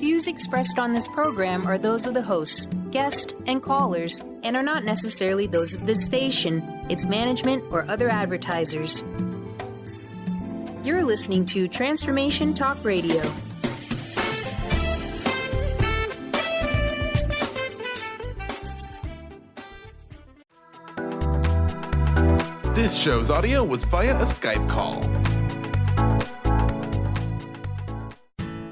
views expressed on this program are those of the hosts, guests, and callers, and are not necessarily those of this station, its management, or other advertisers. You're listening to Transformation Talk Radio. This show's audio was via a Skype call.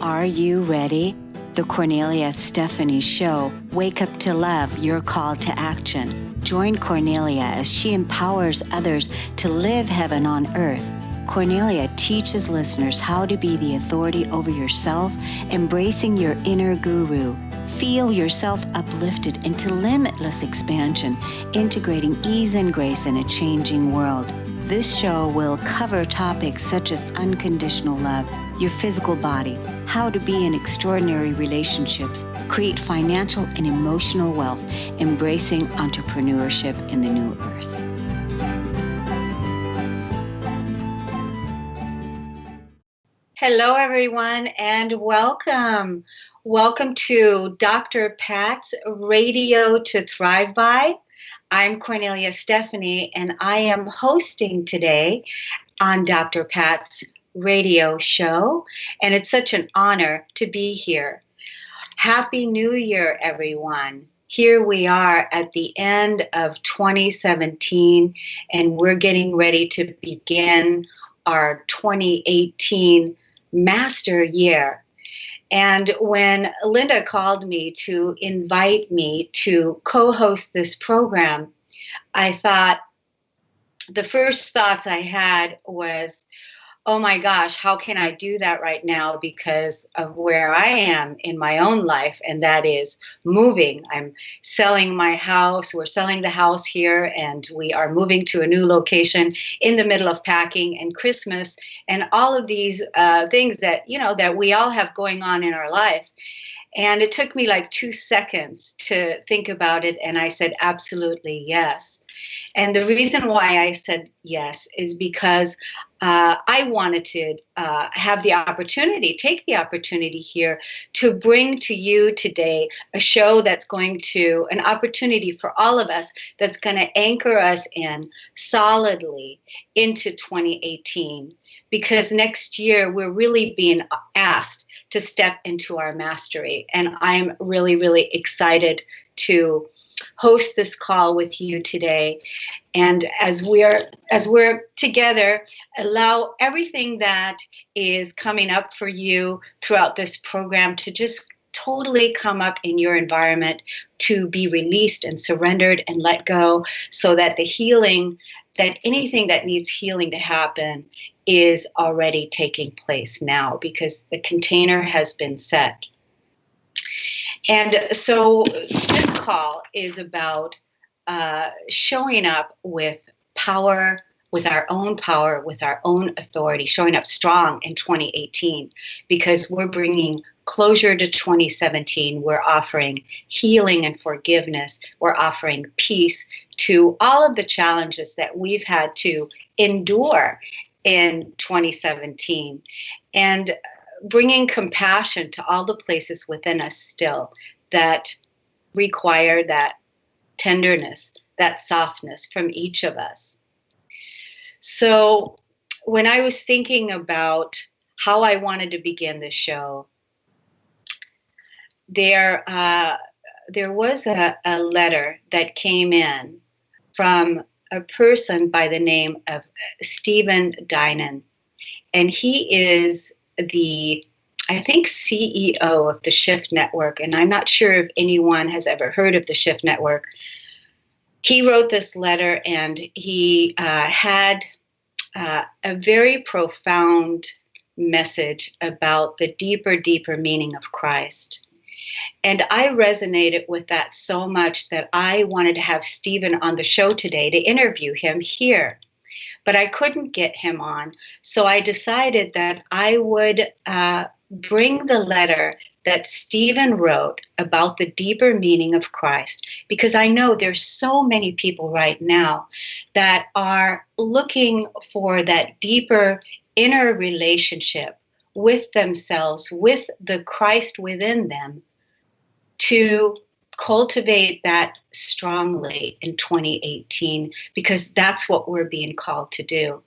Are you ready? The Kornelia Stephanie Show. Wake up to love, your call to action. Join Kornelia as she empowers others to live heaven on earth. Kornelia teaches listeners how to be the authority over yourself, embracing your inner guru. Feel yourself uplifted into limitless expansion, integrating ease and grace in a changing world. This show will cover topics such as unconditional love, your physical body, how to be in extraordinary relationships, create financial and emotional wealth, embracing entrepreneurship in the new earth. Hello, everyone, and welcome. Welcome to Dr. Pat's Radio to Thrive By. I'm Kornelia Stephanie, and I am hosting today on Dr. Pat's radio show, and it's such an honor to be here. Happy New Year, everyone. Here we are at the end of 2017, and we're getting ready to begin our 2018 master year. And when Linda called me to invite me to co-host this program, I thought, the first thoughts I had was, oh my gosh, how can I do that right now because of where I am in my own life, and that is moving. I'm selling my house. We're selling the house here, and we are moving to a new location in the middle of packing and Christmas and all of these things that, that we all have going on in our life. And it took me like 2 seconds to think about it, and I said, absolutely yes. And the reason why I said yes is because I wanted to have the opportunity, take the opportunity here to bring to you today a show that's an opportunity for all of us that's going to anchor us in solidly into 2018. Because next year we're really being asked to step into our mastery. And I'm really, really excited to host this call with you today. And as we're together, allow everything that is coming up for you throughout this program to just totally come up in your environment, to be released and surrendered and let go, so that the healing, that anything that needs healing to happen is already taking place now, because the container has been set. And so this call is about showing up with power, with our own authority, showing up strong in 2018, because we're bringing closure to 2017. We're offering healing and forgiveness. We're offering peace to all of the challenges that we've had to endure in 2017. And bringing compassion to all the places within us still that require that tenderness, that softness from each of us. So when I was thinking about how I wanted to begin this show, there was a letter that came in from a person by the name of Stephen Dinan, and he is the, I think, CEO of the Shift Network, and I'm not sure if anyone has ever heard of the Shift Network. He wrote this letter, and he had a very profound message about the deeper meaning of Christ. And I resonated with that so much that I wanted to have Stephen on the show today to interview him here. But I couldn't get him on. So I decided that I would bring the letter that Stephen wrote about the deeper meaning of Christ, because I know there's so many people right now that are looking for that deeper inner relationship with themselves, with the Christ within them, to cultivate that strongly in 2018, because that's what we're being called to do.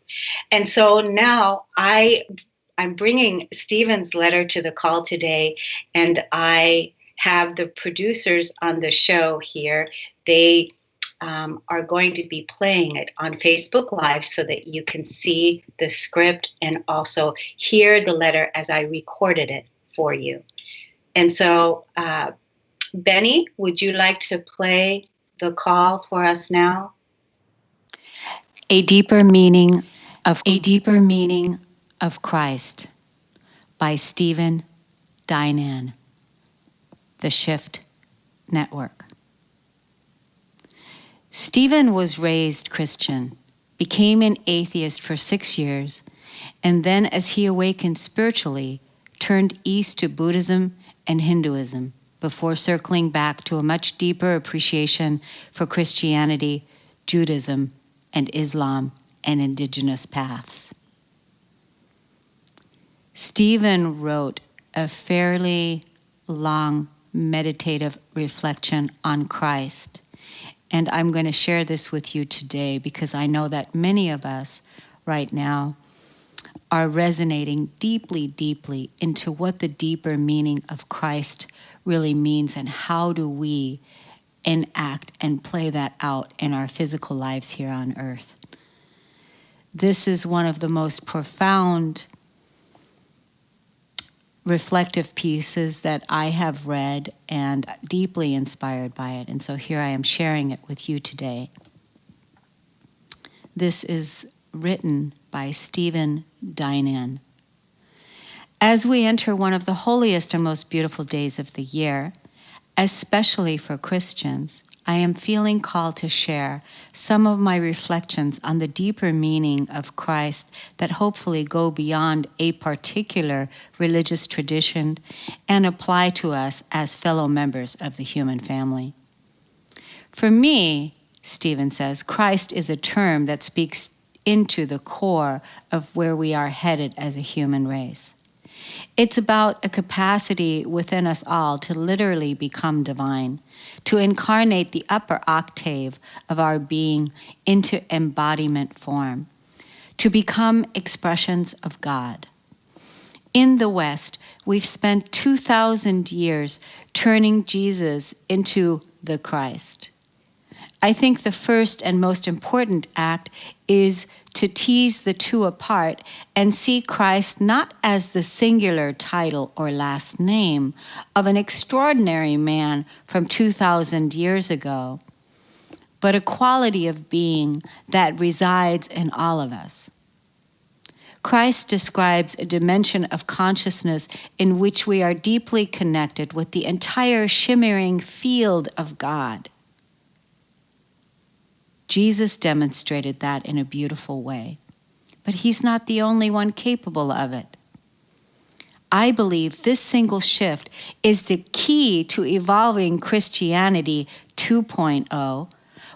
And so now I'm bringing Stephen's letter to the call today, and I have the producers on the show here. They are going to be playing it on Facebook Live so that you can see the script and also hear the letter as I recorded it for you. And so, Benny, would you like to play the call for us now? A deeper meaning of Christ by Stephen Dinan, The Shift Network. Stephen was raised Christian, became an atheist for 6 years, and then as he awakened spiritually, turned east to Buddhism and Hinduism before circling back to a much deeper appreciation for Christianity, Judaism, and Islam and indigenous paths. Stephen wrote a fairly long meditative reflection on Christ, and I'm going to share this with you today because I know that many of us right now are resonating deeply, deeply into what the deeper meaning of Christ really means and how do we enact and play that out in our physical lives here on earth. This is one of the most profound reflective pieces that I have read and deeply inspired by it. And so here I am sharing it with you today. This is written by Stephen Dinan. As we enter one of the holiest and most beautiful days of the year, especially for Christians, I am feeling called to share some of my reflections on the deeper meaning of Christ that hopefully go beyond a particular religious tradition and apply to us as fellow members of the human family. For me, Stephen says, Christ is a term that speaks into the core of where we are headed as a human race. It's about a capacity within us all to literally become divine, to incarnate the upper octave of our being into embodiment form, to become expressions of God. In the West, we've spent 2,000 years turning Jesus into the Christ. I think the first and most important act is to tease the two apart and see Christ not as the singular title or last name of an extraordinary man from 2,000 years ago, but a quality of being that resides in all of us. Christ describes a dimension of consciousness in which we are deeply connected with the entire shimmering field of God. Jesus demonstrated that in a beautiful way, but he's not the only one capable of it. I believe this single shift is the key to evolving Christianity 2.0,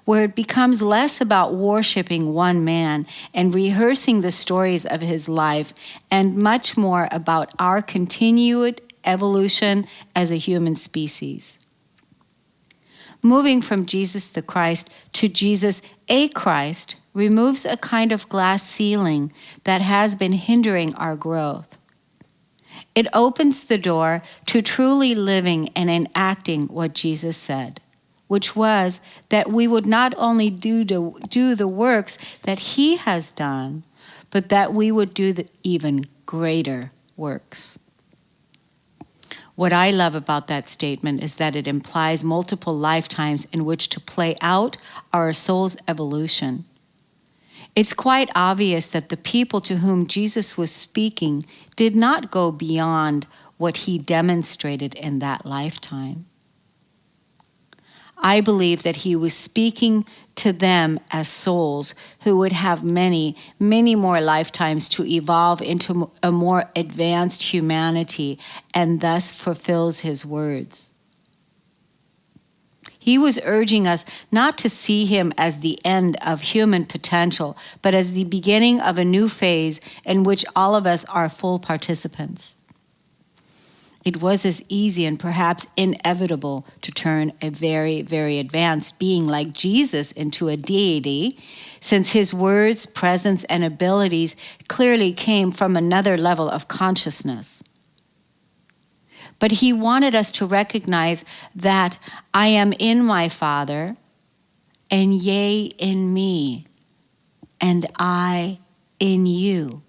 where it becomes less about worshiping one man and rehearsing the stories of his life and much more about our continued evolution as a human species. Moving from Jesus the Christ to Jesus a Christ removes a kind of glass ceiling that has been hindering our growth. It opens the door to truly living and enacting what Jesus said, which was that we would not only do the works that he has done, but that we would do the even greater works. What I love about that statement is that it implies multiple lifetimes in which to play out our soul's evolution. It's quite obvious that the people to whom Jesus was speaking did not go beyond what he demonstrated in that lifetime. I believe that he was speaking to them as souls who would have many, many more lifetimes to evolve into a more advanced humanity and thus fulfills his words. He was urging us not to see him as the end of human potential, but as the beginning of a new phase in which all of us are full participants. It was as easy and perhaps inevitable to turn a very, very advanced being like Jesus into a deity, since his words, presence, and abilities clearly came from another level of consciousness. But he wanted us to recognize that I am in my Father, and ye in me, and I in you.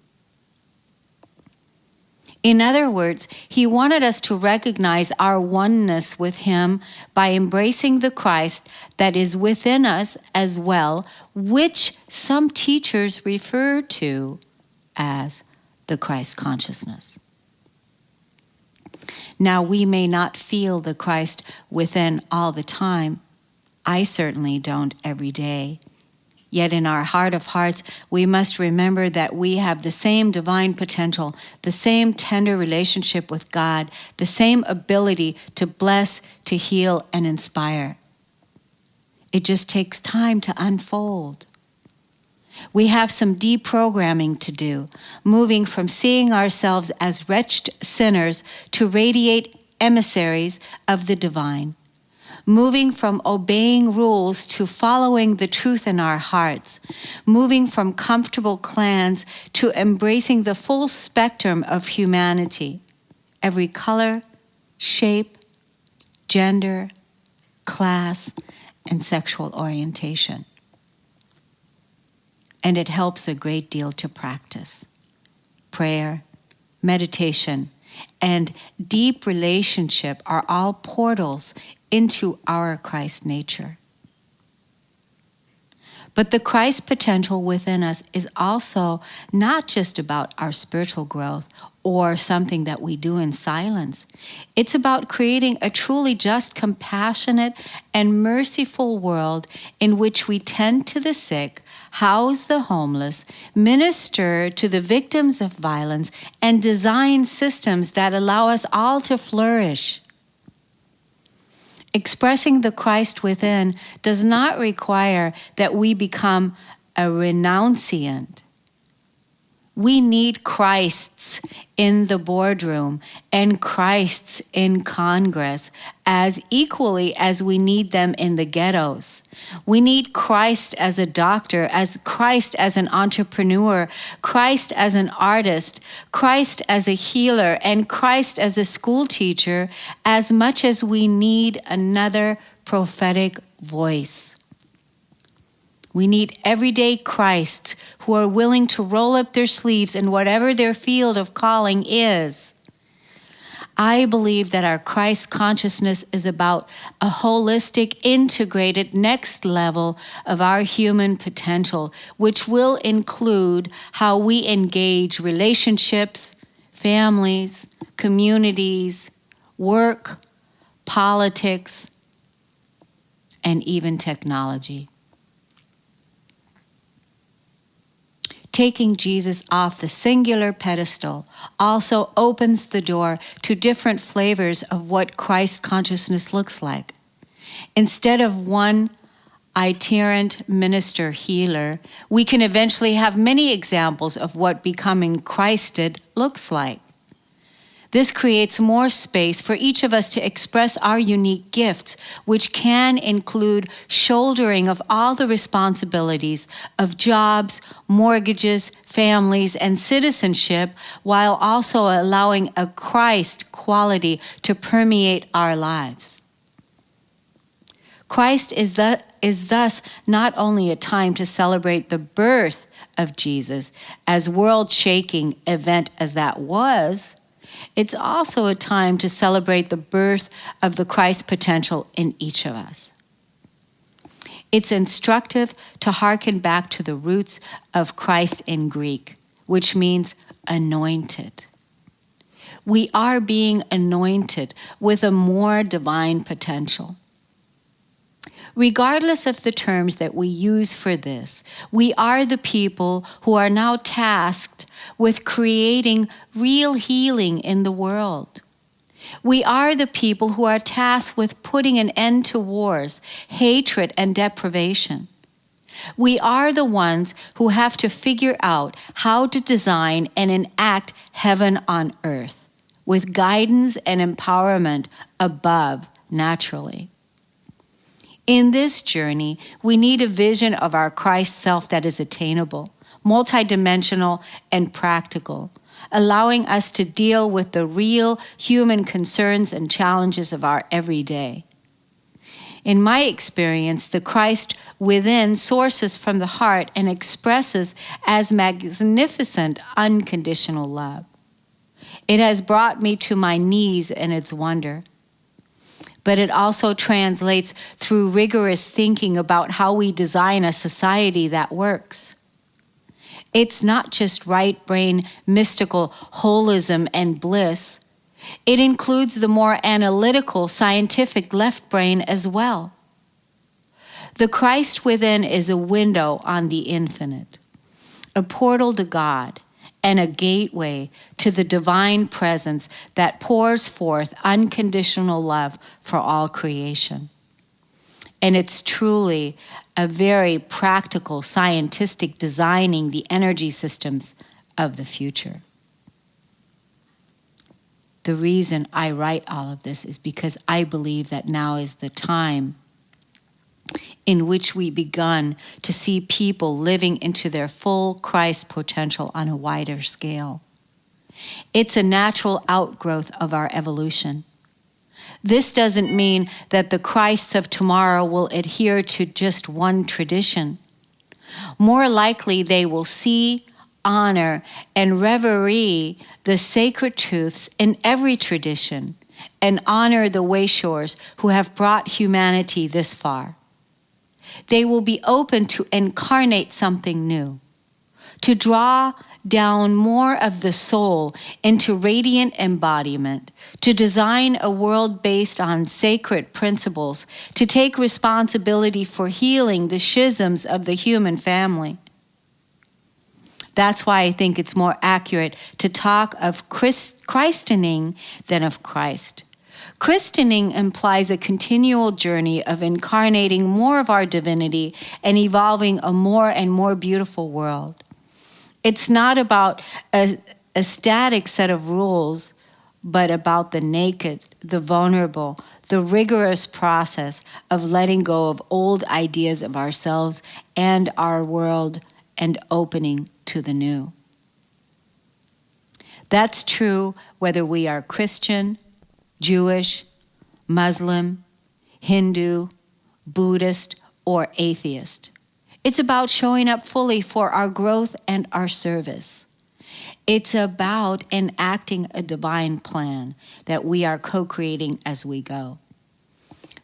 In other words, he wanted us to recognize our oneness with him by embracing the Christ that is within us as well, which some teachers refer to as the Christ consciousness. Now, we may not feel the Christ within all the time. I certainly don't every day. Yet in our heart of hearts, we must remember that we have the same divine potential, the same tender relationship with God, the same ability to bless, to heal, and inspire. It just takes time to unfold. We have some deprogramming to do, moving from seeing ourselves as wretched sinners to radiate emissaries of the divine. Moving from obeying rules to following the truth in our hearts, moving from comfortable clans to embracing the full spectrum of humanity, every color, shape, gender, class, and sexual orientation. And it helps a great deal to practice. Prayer, meditation, and deep relationship are all portals into our Christ nature. But the Christ potential within us is also not just about our spiritual growth or something that we do in silence. It's about creating a truly just, compassionate, and merciful world in which we tend to the sick, house the homeless, minister to the victims of violence, and design systems that allow us all to flourish. Expressing the Christ within does not require that we become a renunciant. We need Christs in the boardroom and Christs in Congress as equally as we need them in the ghettos. We need Christ as a doctor, as Christ as an entrepreneur, Christ as an artist, Christ as a healer, and Christ as a school teacher as much as we need another prophetic voice. We need everyday Christs who are willing to roll up their sleeves in whatever their field of calling is. I believe that our Christ consciousness is about a holistic, integrated next level of our human potential, which will include how we engage relationships, families, communities, work, politics, and even technology. Taking Jesus off the singular pedestal also opens the door to different flavors of what Christ consciousness looks like. Instead of one itinerant minister healer, we can eventually have many examples of what becoming Christed looks like. This creates more space for each of us to express our unique gifts, which can include shouldering of all the responsibilities of jobs, mortgages, families, and citizenship, while also allowing a Christ quality to permeate our lives. Christ is thus not only a time to celebrate the birth of Jesus, as world-shaking event as that was, it's also a time to celebrate the birth of the Christ potential in each of us. It's instructive to hearken back to the roots of Christ in Greek, which means anointed. We are being anointed with a more divine potential. Regardless of the terms that we use for this, we are the people who are now tasked with creating real healing in the world. We are the people who are tasked with putting an end to wars, hatred, and deprivation. We are the ones who have to figure out how to design and enact heaven on earth, with guidance and empowerment above naturally. In this journey, we need a vision of our Christ self that is attainable, multidimensional, and practical, allowing us to deal with the real human concerns and challenges of our everyday. In my experience, the Christ within sources from the heart and expresses as magnificent unconditional love. It has brought me to my knees in its wonder. But it also translates through rigorous thinking about how we design a society that works. It's not just right brain, mystical holism and bliss. It includes the more analytical, scientific left brain as well. The Christ within is a window on the infinite, a portal to God, and a gateway to the divine presence that pours forth unconditional love for all creation. And it's truly a very practical, scientific designing the energy systems of the future. The reason I write all of this is because I believe that now is the time in which we begun to see people living into their full Christ potential on a wider scale. It's a natural outgrowth of our evolution. This doesn't mean that the Christs of tomorrow will adhere to just one tradition. More likely, they will see, honor, and reverie the sacred truths in every tradition and honor the wayshowers who have brought humanity this far. They will be open to incarnate something new, to draw down more of the soul into radiant embodiment, to design a world based on sacred principles, to take responsibility for healing the schisms of the human family. That's why I think it's more accurate to talk of Christening than of Christ. Christening implies a continual journey of incarnating more of our divinity and evolving a more and more beautiful world. It's not about a static set of rules, but about the naked, the vulnerable, the rigorous process of letting go of old ideas of ourselves and our world and opening to the new. That's true whether we are Christian, Jewish, Muslim, Hindu, Buddhist, or atheist. It's about showing up fully for our growth and our service. It's about enacting a divine plan that we are co-creating as we go.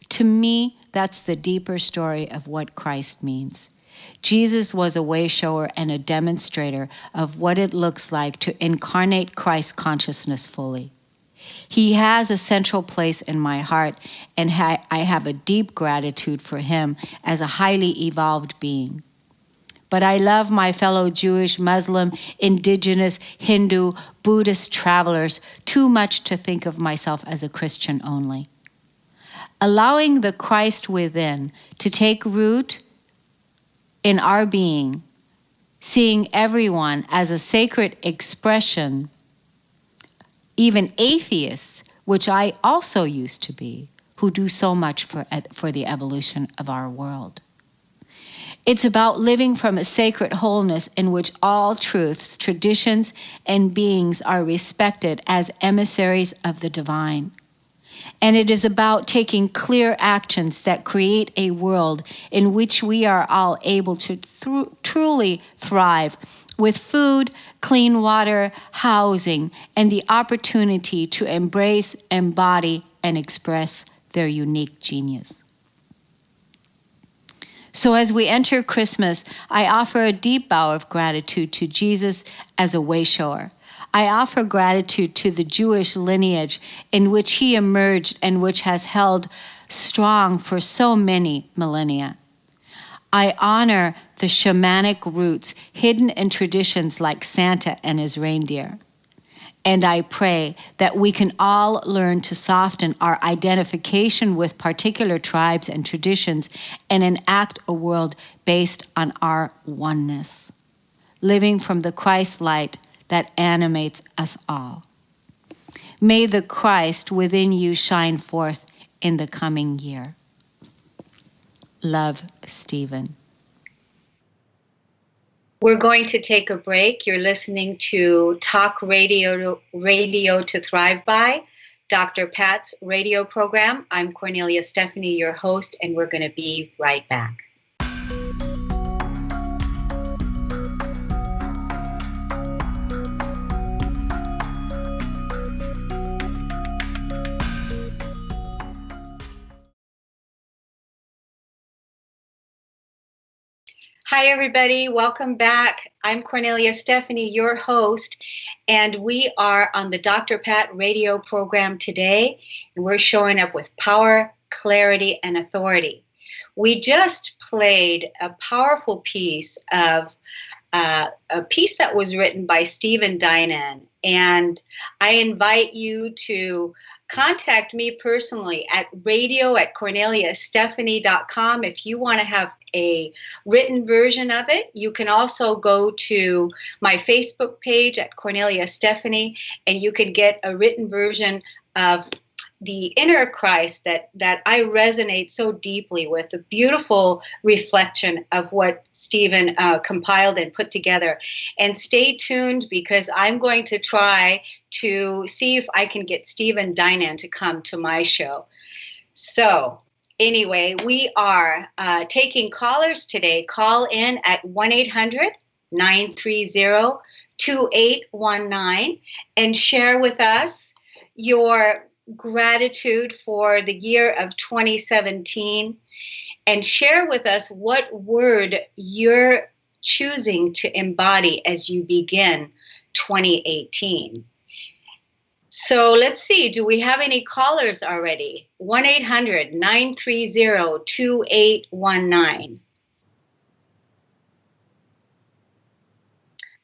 To me, that's the deeper story of what Christ means. Jesus was a wayshower and a demonstrator of what it looks like to incarnate Christ consciousness fully. He has a central place in my heart, and I have a deep gratitude for him as a highly evolved being. But I love my fellow Jewish, Muslim, indigenous, Hindu, Buddhist travelers too much to think of myself as a Christian only. Allowing the Christ within to take root in our being, seeing everyone as a sacred expression, even atheists, which I also used to be, who do so much for the evolution of our world. It's about living from a sacred wholeness in which all truths, traditions, and beings are respected as emissaries of the divine. And it is about taking clear actions that create a world in which we are all able to truly thrive with food, clean water, housing, and the opportunity to embrace, embody, and express their unique genius. So as we enter Christmas, I offer a deep bow of gratitude to Jesus as a wayshower. I offer gratitude to the Jewish lineage in which he emerged and which has held strong for so many millennia. I honor the shamanic roots hidden in traditions like Santa and his reindeer. And I pray that we can all learn to soften our identification with particular tribes and traditions and enact a world based on our oneness, living from the Christ light that animates us all. May the Christ within you shine forth in the coming year. Love, Stephen. We're going to take a break. You're listening to Talk Radio to Thrive By, Dr. Pat's radio program. I'm Kornelia Stephanie, your host, and we're going to be right back. Hi, everybody. Welcome back. I'm Kornelia Stephanie, your host, and we are on the Dr. Pat radio program today, and we're showing up with power, clarity, and authority. We just played a powerful piece of a piece that was written by Stephen Dinan, and I invite you to contact me personally at radio@korneliastephanie.com if you want to have a written version of it. You can also go to my Facebook page at Kornelia Stephanie, and you can get a written version of the inner Christ that I resonate so deeply with, a beautiful reflection of what Stephen compiled and put together. And stay tuned, because I'm going to try to see if I can get Stephen Dinan to come to my show. So anyway, we are taking callers today. Call in at 1-800-930-2819 and share with us your gratitude for the year of 2017, and share with us what word you're choosing to embody as you begin 2018. So let's see, do we have any callers already? 1-800-930-2819.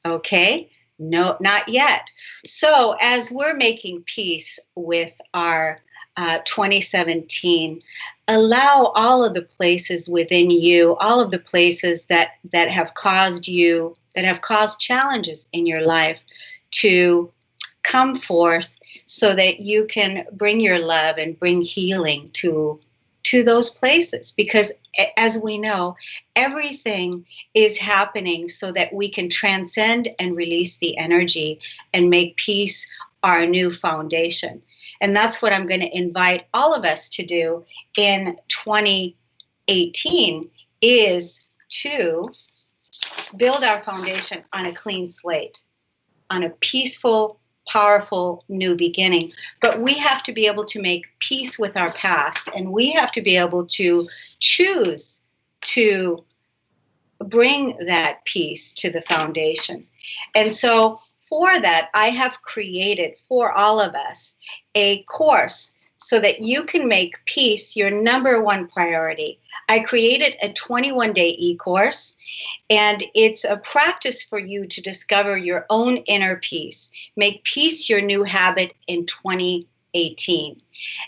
Okay. No, not yet. So as we're making peace with our 2017, allow all of the places within you, all of the places that have caused you, that have caused challenges in your life, to come forth so that you can bring your love and bring healing to those places. Because as we know, everything is happening so that we can transcend and release the energy and make peace our new foundation. And that's what I'm going to invite all of us to do in 2018, is to build our foundation on a clean slate, on a peaceful, powerful new beginning. But we have to be able to make peace with our past, and we have to be able to choose to bring that peace to the foundation. And so for that, I have created for all of us a course so that you can make peace your number one priority. I created a 21-day e-course, and it's a practice for you to discover your own inner peace. Make peace your new habit in 2018.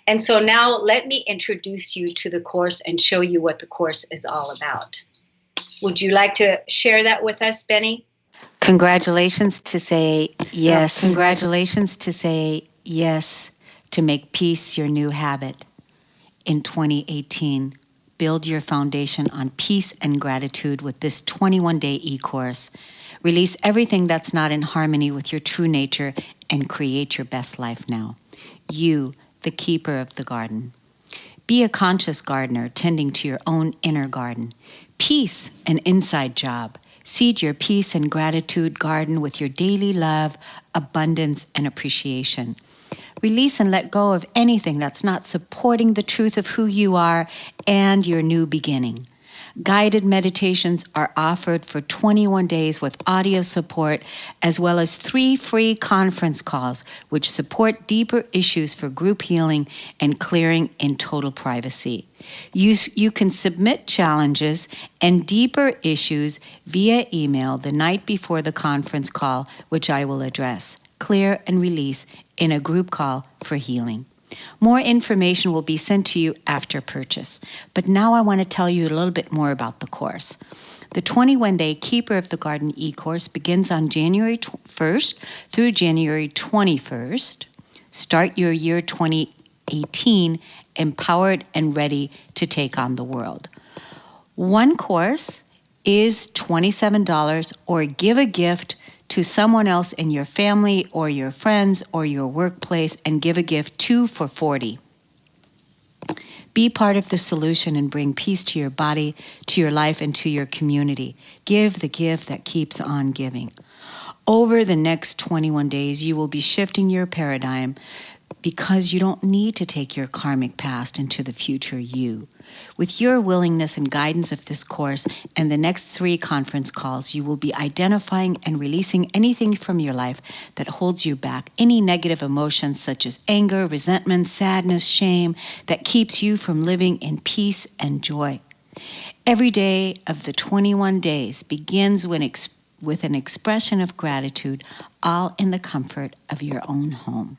And so now let me introduce you to the course and show you what the course is all about. Would you like to share that with us, Benny? Congratulations to say yes. Congratulations to say yes to make peace your new habit in 2018. Build your foundation on peace and gratitude with this 21-day e-course. Release everything that's not in harmony with your true nature and create your best life now. You, the keeper of the garden. Be a conscious gardener tending to your own inner garden. Peace, an inside job. Seed your peace and gratitude garden with your daily love, abundance, and appreciation. Release and let go of anything that's not supporting the truth of who you are and your new beginning. Guided meditations are offered for 21 days with audio support, as well as 3 free conference calls, which support deeper issues for group healing and clearing in total privacy. You can submit challenges and deeper issues via email the night before the conference call, which I will address. clear, and release in a group call for healing. More information will be sent to you after purchase. But now I want to tell you a little bit more about the course. The 21-day Keeper of the Garden e-course begins on January 1st through January 21st. Start your year 2018 empowered and ready to take on the world. One course is $27, or give a gift to someone else in your family or your friends or your workplace and give a gift 2 for $40. Be part of the solution and bring peace to your body, to your life, and to your community. Give the gift that keeps on giving. Over the next 21 days, you will be shifting your paradigm because you don't need to take your karmic past into the future you. With your willingness and guidance of this course and the next 3 conference calls, you will be identifying and releasing anything from your life that holds you back, any negative emotions such as anger, resentment, sadness, shame, that keeps you from living in peace and joy. Every day of the 21 days begins with an expression of gratitude, all in the comfort of your own home.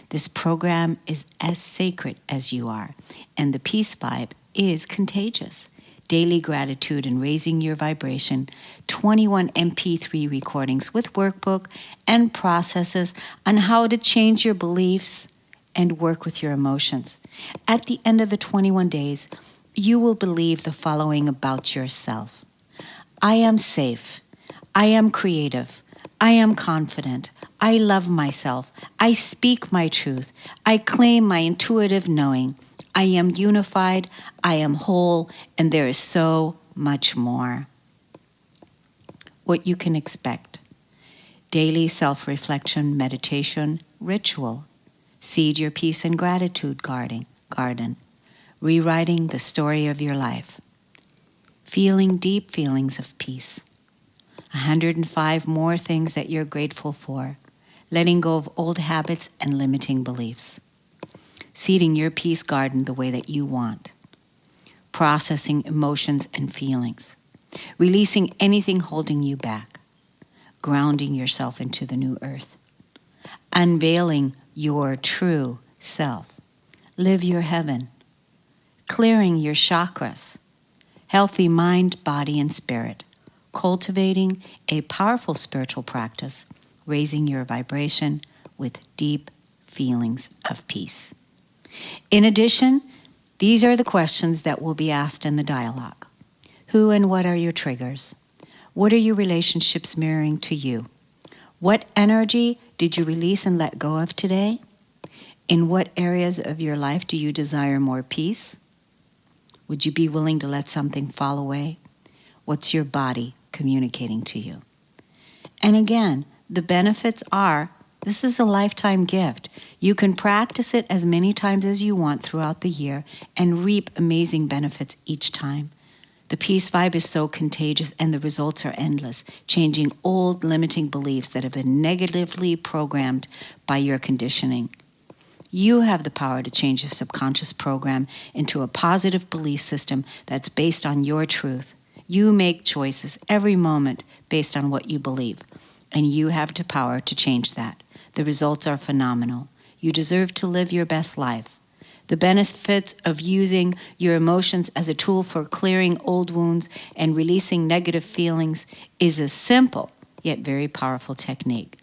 This program is as sacred as you are, and the peace vibe is contagious. Daily gratitude and raising your vibration, 21 MP3 recordings with workbook and processes on how to change your beliefs and work with your emotions. At the end of the 21 days, you will believe the following about yourself. I am safe. I am creative. I am confident. I love myself. I speak my truth. I claim my intuitive knowing. I am unified. I am whole. And there is so much more. What you can expect. Daily self-reflection, meditation, ritual. Seed your peace and gratitude garden. Rewriting the story of your life. Feeling deep feelings of peace. 105 more things that you're grateful for. Letting go of old habits and limiting beliefs. Seeding your peace garden the way that you want. Processing emotions and feelings. Releasing anything holding you back. Grounding yourself into the new earth. Unveiling your true self. Live your heaven. Clearing your chakras. Healthy mind, body, and spirit. Cultivating a powerful spiritual practice, raising your vibration with deep feelings of peace. In addition, these are the questions that will be asked in the dialogue. Who and what are your triggers? What are your relationships mirroring to you? What energy did you release and let go of today? In what areas of your life do you desire more peace? Would you be willing to let something fall away? What's your body communicating to you? And again, the benefits are, this is a lifetime gift. You can practice it as many times as you want throughout the year and reap amazing benefits each time. The peace vibe is so contagious and the results are endless, changing old limiting beliefs that have been negatively programmed by your conditioning. You have the power to change your subconscious program into a positive belief system that's based on your truth. You make choices every moment based on what you believe, and you have the power to change that. The results are phenomenal. You deserve to live your best life. The benefits of using your emotions as a tool for clearing old wounds and releasing negative feelings is a simple yet very powerful technique.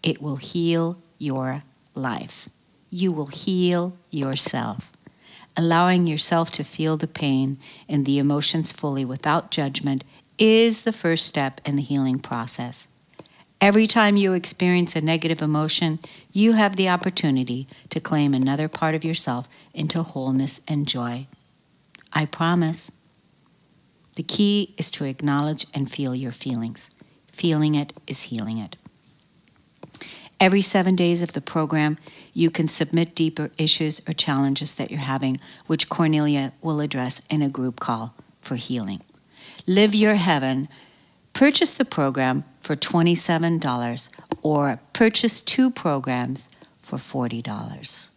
It will heal your life. You will heal yourself. Allowing yourself to feel the pain and the emotions fully without judgment is the first step in the healing process. Every time you experience a negative emotion, you have the opportunity to claim another part of yourself into wholeness and joy. I promise. The key is to acknowledge and feel your feelings. Feeling it is healing it. Every 7 days of the program, you can submit deeper issues or challenges that you're having, which Kornelia will address in a group call for healing. Live your heaven. Purchase the program for $27 or purchase 2 programs for $40.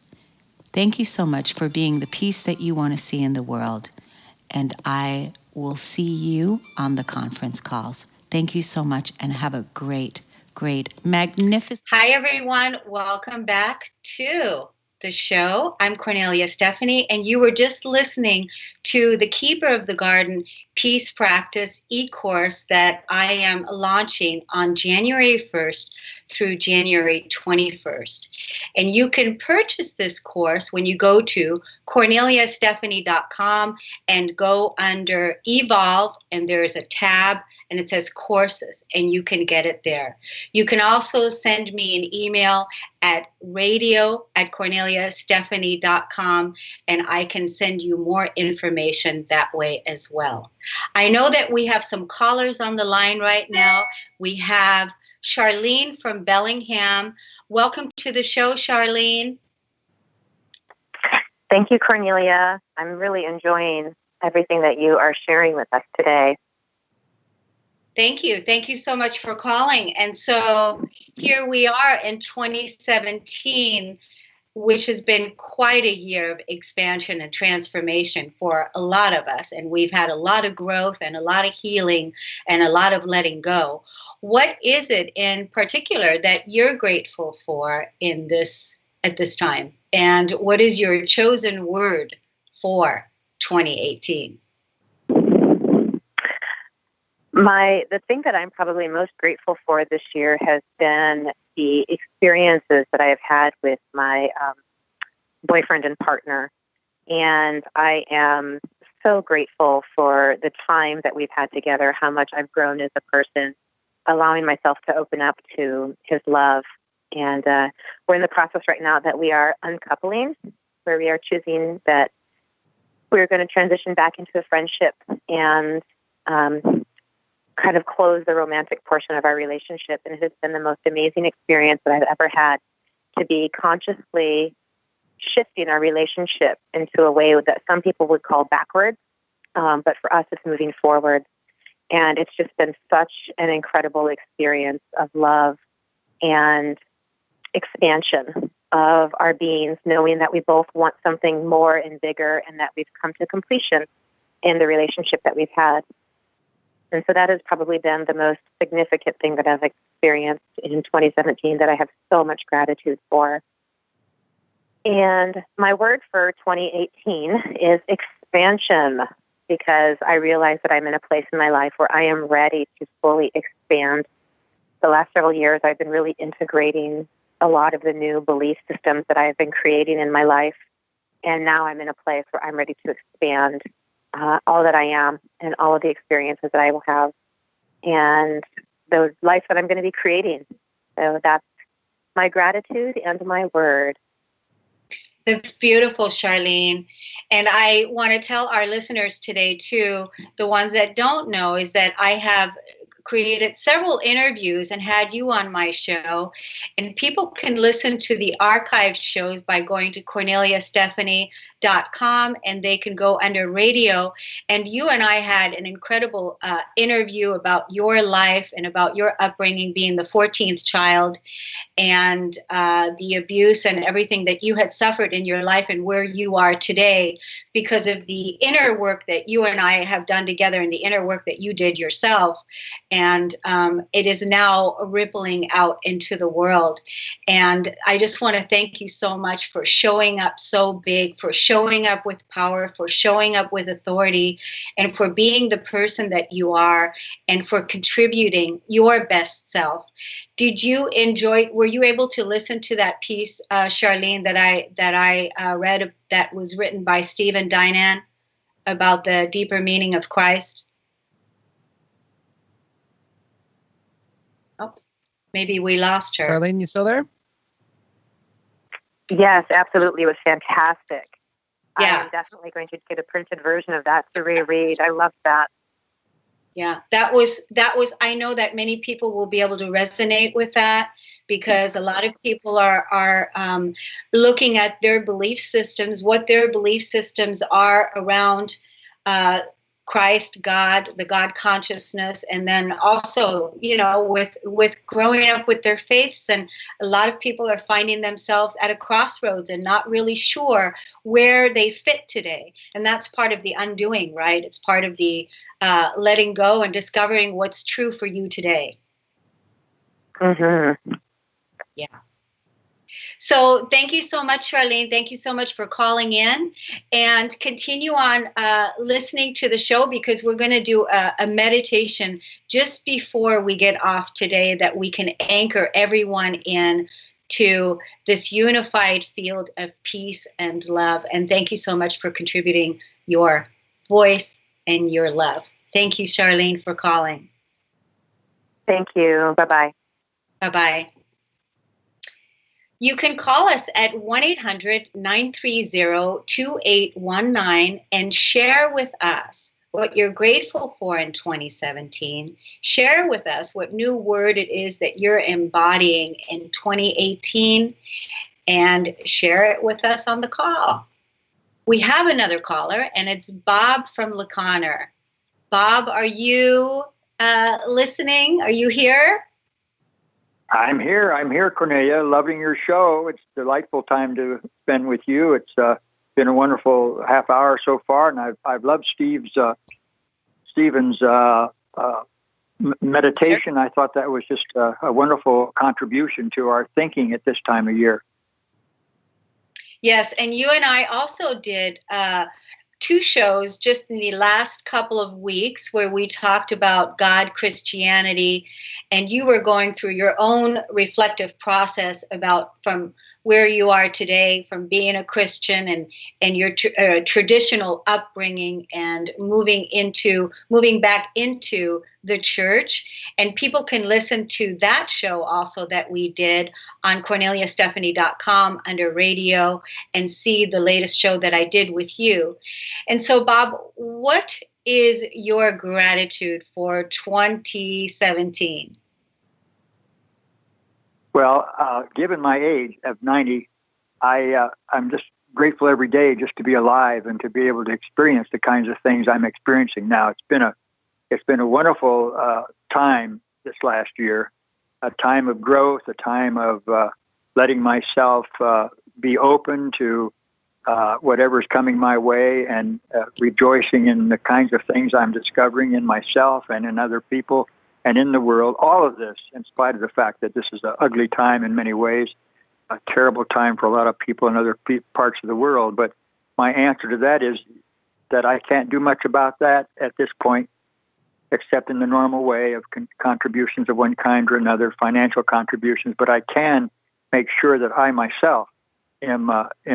Thank you so much for being the peace that you want to see in the world. And I will see you on the conference calls. Thank you so much and have a great great, magnificent. Hi, everyone. Welcome back to the show. I'm Kornelia Stephanie, and you were just listening to the Keeper of the Garden Peace Practice e-course that I am launching on January 1st through January 21st. And you can purchase this course when you go to corneliastephanie.com and go under Evolve, and there is a tab and it says courses, and you can get it there. You can also send me an email at radio@corneliastephanie.com, and I can send you more information that way as well. I know that we have some callers on the line right now. We have Charlene from Bellingham. Welcome to the show, Charlene. Thank you, Kornelia. I'm really enjoying everything that you are sharing with us today. Thank you. Thank you so much for calling. And so here we are in 2017, which has been quite a year of expansion and transformation for a lot of us. And we've had a lot of growth and a lot of healing and a lot of letting go. What is it in particular that you're grateful for at this time? And what is your chosen word for 2018? The thing that I'm probably most grateful for this year has been the experiences that I have had with my boyfriend and partner. And I am so grateful for the time that we've had together, how much I've grown as a person, allowing myself to open up to his love. And we're in the process right now that we are uncoupling, where we are choosing that we're going to transition back into a friendship and kind of close the romantic portion of our relationship. And it has been the most amazing experience that I've ever had, to be consciously shifting our relationship into a way that some people would call backwards. But for us, it's moving forward. And it's just been such an incredible experience of love and expansion of our beings, knowing that we both want something more and bigger, and that we've come to completion in the relationship that we've had. And so that has probably been the most significant thing that I've experienced in 2017 that I have so much gratitude for. And my word for 2018 is expansion, because I realize that I'm in a place in my life where I am ready to fully expand. The last several years, I've been really integrating a lot of the new belief systems that I've been creating in my life. And now I'm in a place where I'm ready to expand all that I am and all of the experiences that I will have and the life that I'm going to be creating. So that's my gratitude and my word. That's beautiful, Charlene. And I want to tell our listeners today, too, the ones that don't know, is that I have created several interviews and had you on my show. And people can listen to the archived shows by going to corneliastephanie.com, and they can go under radio. And you and I had an incredible interview about your life and about your upbringing, being the 14th child, and the abuse and everything that you had suffered in your life and where you are today because of the inner work that you and I have done together and the inner work that you did yourself. And it is now rippling out into the world. And I just want to thank you so much for showing up so big, for showing up with power, for showing up with authority, and for being the person that you are, and for contributing your best self. Did you enjoy? Were you able to listen to that piece, Charlene, that I read that was written by Stephen Dinan about the deeper meaning of Christ? Oh, maybe we lost her. Charlene, you still there? Yes, absolutely. It was fantastic. Yeah. I'm definitely going to get a printed version of that to reread. I love that. Yeah, that was, I know that many people will be able to resonate with that, because a lot of people are looking at their belief systems, what their belief systems are around Christ, God, the God consciousness, and then also, with growing up with their faiths. And a lot of people are finding themselves at a crossroads and not really sure where they fit today. And that's part of the undoing, right? It's part of the letting go and discovering what's true for you today. Mm-hmm. Yeah. So thank you so much, Charlene. Thank you so much for calling in, and continue on listening to the show, because we're going to do a meditation just before we get off today that we can anchor everyone in to this unified field of peace and love. And thank you so much for contributing your voice and your love. Thank you, Charlene, for calling. Thank you. Bye-bye. Bye-bye. You can call us at 1-800-930-2819 and share with us what you're grateful for in 2017. Share with us what new word it is that you're embodying in 2018, and share it with us on the call. We have another caller, and it's Bob from LaConner. Bob, are you listening? Are you here? I'm here, Kornelia. Loving your show. It's a delightful time to spend with you. It's been a wonderful half hour so far, and I've loved Stephen's meditation. I thought that was just a wonderful contribution to our thinking at this time of year. Yes, and you and I also did 2 shows just in the last couple of weeks where we talked about God, Christianity, and you were going through your own reflective process about from where you are today, from being a Christian and your traditional upbringing, and moving back into the church. And people can listen to that show also that we did on KorneliaStephanie.com under radio, and see the latest show that I did with you. And so, Bob, what is your gratitude for 2017? Well, given my age of 90, I'm just grateful every day just to be alive and to be able to experience the kinds of things I'm experiencing now. It's been a wonderful time this last year, a time of growth, a time of letting myself be open to whatever's coming my way, and rejoicing in the kinds of things I'm discovering in myself and in other people and in the world. All of this, in spite of the fact that this is an ugly time in many ways, a terrible time for a lot of people in other parts of the world. But my answer to that is that I can't do much about that at this point, except in the normal way of contributions of one kind or another, financial contributions. But I can make sure that I myself am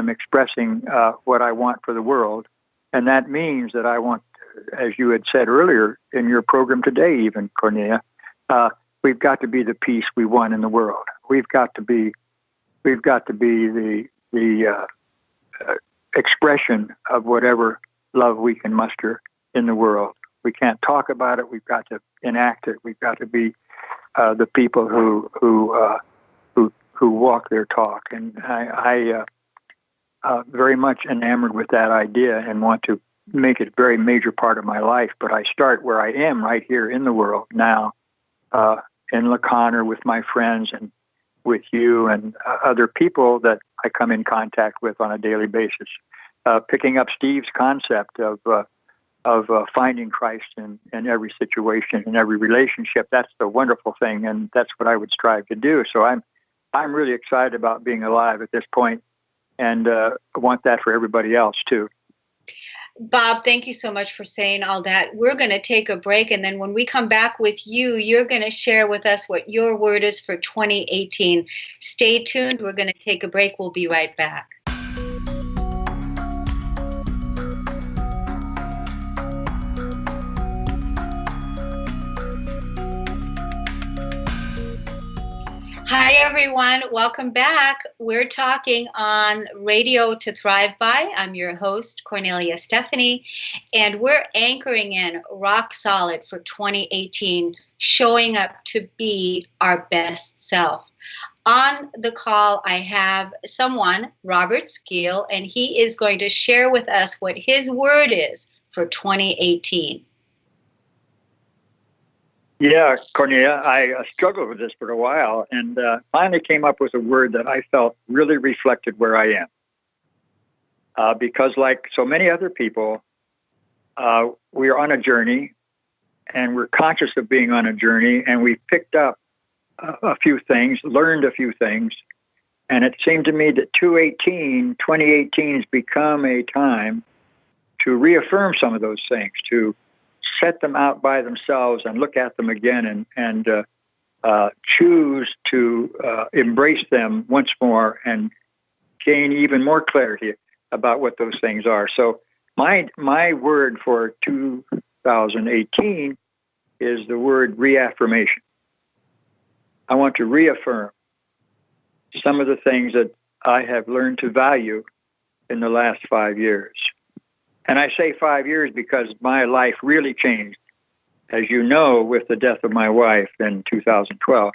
expressing what I want for the world. And that means that I want, as you had said earlier in your program today, even, Kornelia, we've got to be the peace we want in the world. We've got to be the expression of whatever love we can muster in the world. We can't talk about it. We've got to enact it. We've got to be the people who walk their talk. And I very much enamored with that idea and want to make it a very major part of my life. But I start where I am, right here in the world now, in LaConner with my friends and with you and other people that I come in contact with on a daily basis, picking up Steve's concept of finding Christ in every situation, in every relationship. That's the wonderful thing, and that's what I would strive to do. So I'm really excited about being alive at this point, and I want that for everybody else too. Bob, thank you so much for saying all that. We're going to take a break, and then when we come back with you, you're going to share with us what your word is for 2018. Stay tuned. We're going to take a break. We'll be right back. Hi, everyone. Welcome back. We're talking on Radio to Thrive By. I'm your host, Kornelia Stephanie, and we're anchoring in rock solid for 2018, showing up to be our best self. On the call, I have someone, Robert Skeel, and he is going to share with us what his word is for 2018. Yeah, Kornelia, I struggled with this for a while, and finally came up with a word that I felt really reflected where I am. Because like so many other people, we are on a journey, and we're conscious of being on a journey, and we've picked up a few things, learned a few things, and it seemed to me that 2018 has become a time to reaffirm some of those things, to set them out by themselves and look at them again and choose to embrace them once more and gain even more clarity about what those things are. So my word for 2018 is the word reaffirmation. I want to reaffirm some of the things that I have learned to value in the last 5 years. And I say 5 years because my life really changed, as you know, with the death of my wife in 2012.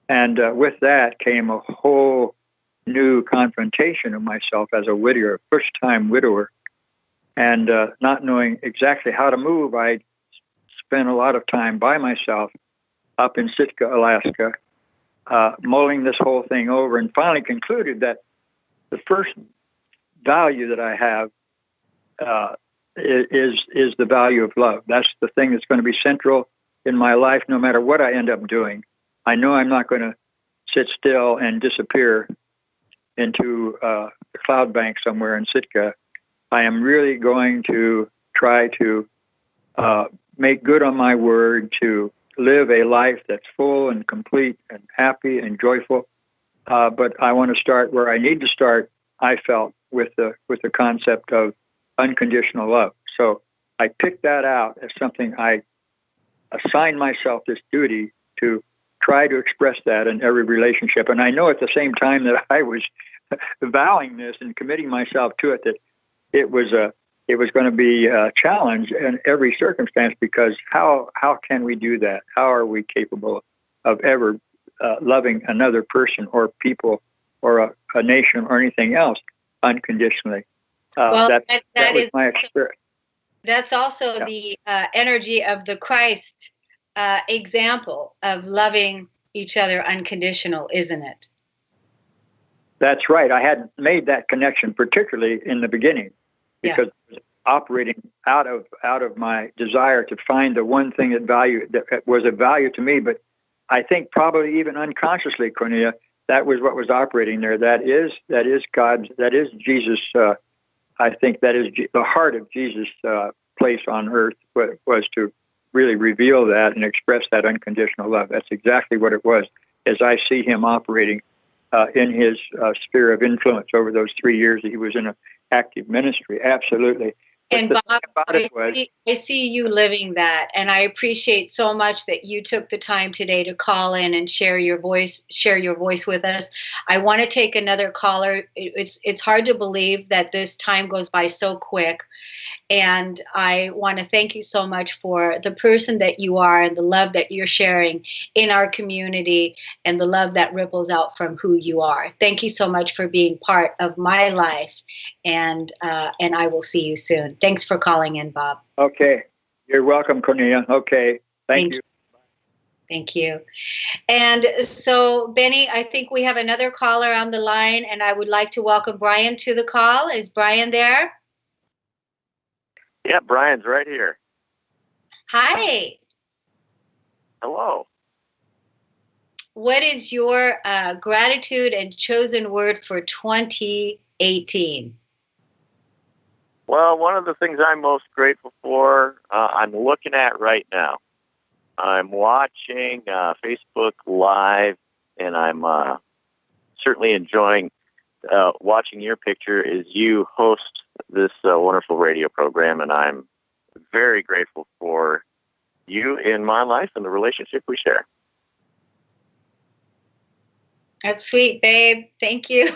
And with that came a whole new confrontation of myself as a widower, first-time widower. And not knowing exactly how to move, I spent a lot of time by myself up in Sitka, Alaska, mulling this whole thing over, and finally concluded that the first value that I have is the value of love. That's the thing that's going to be central in my life, no matter what I end up doing. I know I'm not going to sit still and disappear into a cloud bank somewhere in Sitka. I am really going to try to make good on my word, to live a life that's full and complete and happy and joyful. But I want to start where I need to start, I felt, with the concept of unconditional love. So I picked that out as something I assigned myself this duty to try to express that in every relationship. And I know at the same time that I was vowing this and committing myself to it, that it was going to be a challenge in every circumstance, because how can we do that? How are we capable of ever loving another person or people or a nation or anything else unconditionally? That was my experience. That's also the energy of the Christ example of loving each unconditional, unconditional, isn't it? That's right. I hadn't made that connection, particularly in the beginning, because it was operating out of my desire to find the one thing that was of value to me. But I think probably even unconsciously, Kornelia, that was what was operating there. That is God's. That is Jesus. I think that is the heart of Jesus' place on earth, was to really reveal that and express that unconditional love. That's exactly what it was, as I see him operating in his sphere of influence over those 3 years that he was in an active ministry. Absolutely. And Bob, I see you living that, and I appreciate so much that you took the time today to call in and share your voice with us. I want to take another caller. It's hard to believe that this time goes by so quick, and I want to thank you so much for the person that you are and the love that you're sharing in our community and the love that ripples out from who you are. Thank you so much for being part of my life, and I will see you soon. Thanks for calling in, Bob. Okay. You're welcome, Kornelia. Okay. Thank you. Thank you. And so, Benny, I think we have another caller on the line, and I would like to welcome Brian to the call. Is Brian there? Yeah, Brian's right here. Hi. Hello. What is your gratitude and chosen word for 2018? Well, one of the things I'm most grateful for, I'm looking at right now. I'm watching Facebook Live, and I'm certainly enjoying watching your picture as you host this wonderful radio program, and I'm very grateful for you in my life and the relationship we share. That's sweet, babe. Thank you.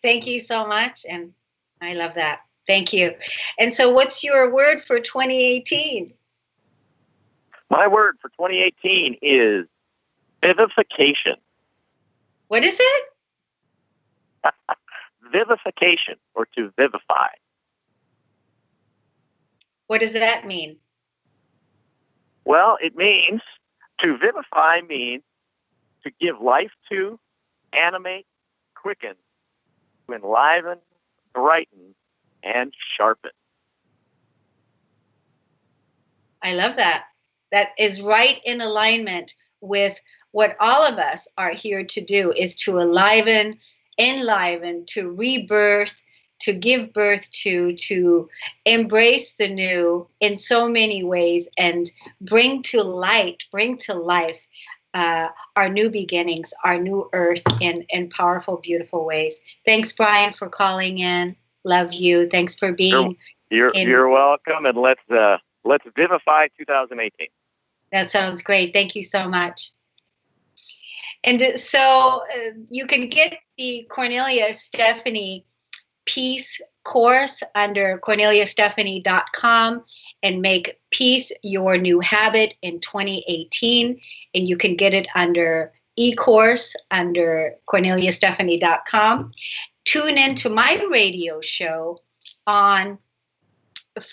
Thank you so much, and I love that. Thank you. And so what's your word for 2018? My word for 2018 is vivification. What is it? Vivification, or to vivify. What does that mean? Well, it means, to vivify means to give life to, animate, quicken, to enliven, brighten, and sharpen. I love that. That is right in alignment with what all of us are here to do is to enliven, to rebirth, to give birth to embrace the new in so many ways, and bring to life our new beginnings, our new earth in powerful, beautiful ways. Thanks, Brian, for calling in. Love you. Thanks for being. You're welcome, and let's vivify 2018. That sounds great. Thank you so much. And so you can get the Kornelia Stephanie Peace course under KorneliaStephanie.com and make peace your new habit in 2018. And you can get it under e-course under KorneliaStephanie.com. Tune into my radio show on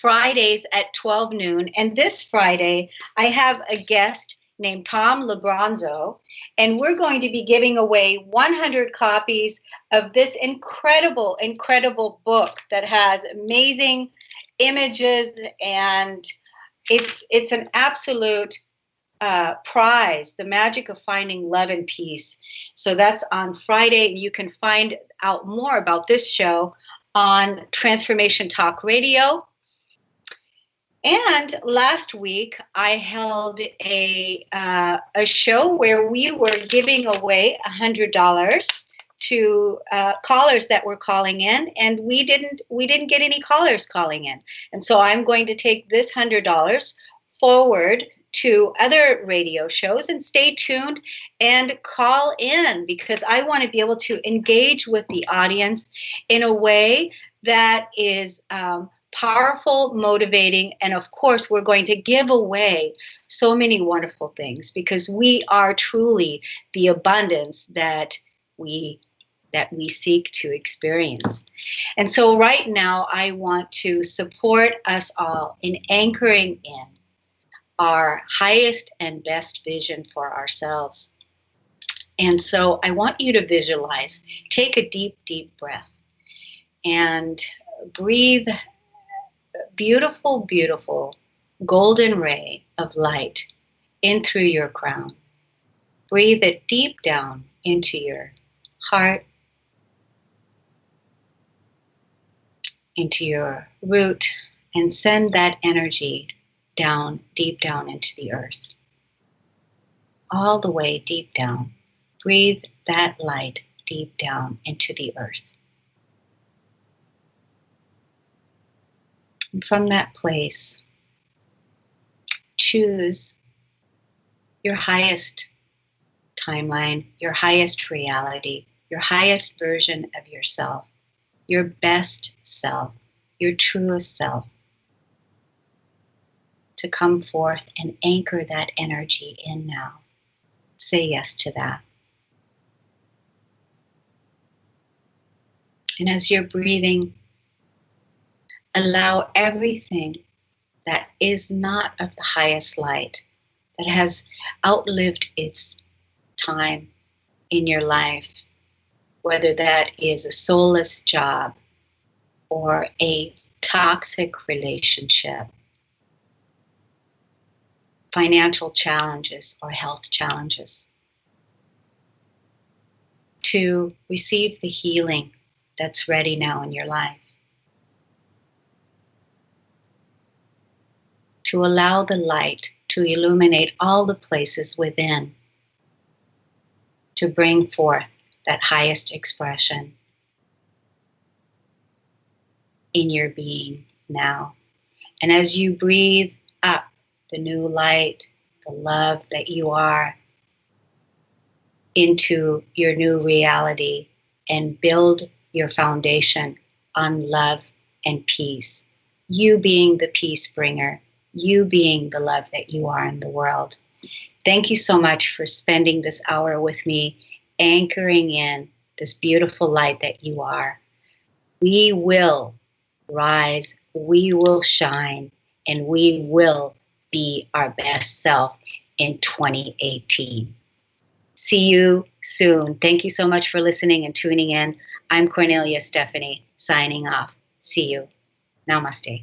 Fridays at 12 noon. And this Friday, I have a guest named Tom Labronzo, and we're going to be giving away 100 copies of this incredible, incredible book that has amazing images, and it's an absolute prize, The Magic of Finding Love and Peace. So that's on Friday, and you can find out more about this show on Transformation Talk Radio. And last week, I held a show where we were giving away $100 to callers that were calling in, and we didn't get any callers calling in. And so I'm going to take this $100 forward to other radio shows, and stay tuned and call in, because I want to be able to engage with the audience in a way that is powerful, motivating, and of course, we're going to give away so many wonderful things, because we are truly the abundance that we seek to experience. And so right now, I want to support us all in anchoring in our highest and best vision for ourselves. And so I want you to visualize, take a deep, deep breath, and breathe beautiful, beautiful golden ray of light in through your crown. Breathe it deep down into your heart, into your root, and send that energy down, deep down into the earth. All the way deep down. Breathe that light deep down into the earth. And from that place, choose your highest timeline, your highest reality, your highest version of yourself, your best self, your truest self, to come forth and anchor that energy in now. Say yes to that. And as you're breathing, allow everything that is not of the highest light, that has outlived its time in your life, whether that is a soulless job or a toxic relationship, financial challenges or health challenges, to receive the healing that's ready now in your life. To allow the light to illuminate all the places within, to bring forth that highest expression in your being now. And as you breathe up the new light, the love that you are, into your new reality, and build your foundation on love and peace, you being the peace bringer, you being the love that you are in the world. Thank you so much for spending this hour with me, anchoring in this beautiful light that you are. We will rise, we will shine, and we will be our best self in 2018. See you soon. Thank you so much for listening and tuning in. I'm Kornelia Stephanie, signing off. See you. Namaste.